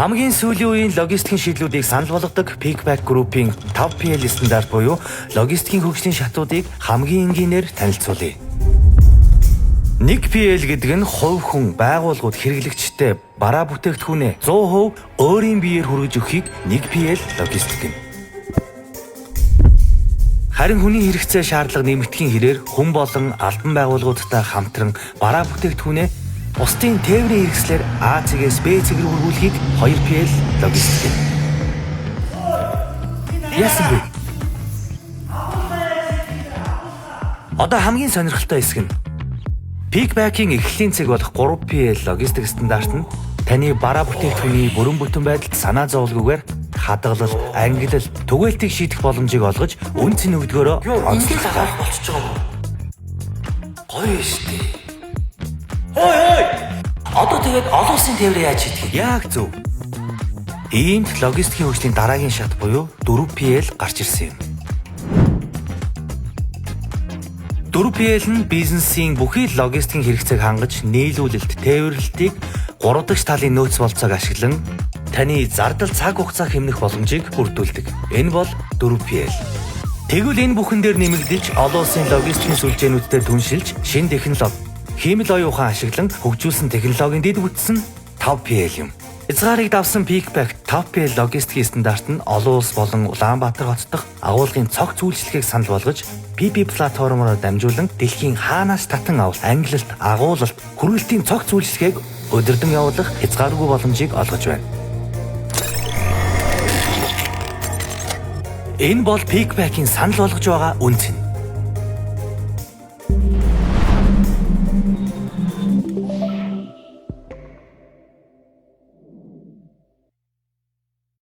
Хамгийн сүүлийн үеийн логистикийн шийдлүүдийг санал болгодог Pickback Group-ийн 5PL стандарт буюу логистикийн хөгжлийн шатуудыг хамгийн энгийнээр танилцуулъя. 1PL гэдэг нь хувь хүн, байгууллагууд, хэрэглэгчтэй бараа бүтээгдэхүүнээ 100% өөрийн биеэр хүргэж өгөхийг 1PL логистик гэнэ. Харин хүний хэрэгцээ шаардлага нэмэгдэхийн хэрээр хүн болон албан байгууллагуудтай хамтран бараа бүтээгдэхүүнээ бусдын тээврийн хэрэгслээр А цэгээс Б цэг рүү хөрвүүлэхийг 2PL логистик гэнэ. Яасан бэ? Одоо хамгийн сонирхолтой хэсэг нь Pickback-ийн эхлэлийн цэг болох 3PL логистик стандарт нь таны бараа бүтээгдэхүүний бүрэн бүтэн байдалд санаа зовлгүйгээр хадгалалт, ангиллалт, түгээлтийг шийдэх боломжийг олгож үн цэн өгдгөөрөө онцлогтой болчихж байгаа юм. Гоё штий. Хой! Одоо тэгээд олон улсын тээврээ яаж шийдэх вэ? Яг зөв. Иймд логистикийн хөгжлийн дараагийн шат буюу 4PL гарч ирсэн юм. 4PL нь бизнесийн бүхий логистикийн хэрэгцээг хангаж нийлүүлэлт, тээвэрлэлтийг 3 дахь талын нөөц болцоог ашиглан таны зардал цаг хугацаа хэмнэх боломжийг бүрдүүлдэг. Энэ бол 4PL. Тэгвэл энэ бүхэн дээр нэмэгдэж олон улсын логистикийн сүлжээнүүдээр түншилж шинэ технологи, хиймэл оюухан ашиглан хөгжүүлсэн технологийн дэд бүтсэн 5PL юм. Хязгаарыг давсан Pickback 5PL логистикийн стандарт нь олон улс болон Улаанбаатар хот дахь агуулгын цогц үйлчлэгийг санал болгож PP платформоор дамжуулан дэлхийн хаанаас татан авалт, ангиллалт, агуулалт, хүргэлтийн цогц үйлчлэгийг өдөрдөн явуулах хязгааргүй боломжийг олгож байна. Энэ бол Pickback-ийн санал болгож байгаа үн цэн.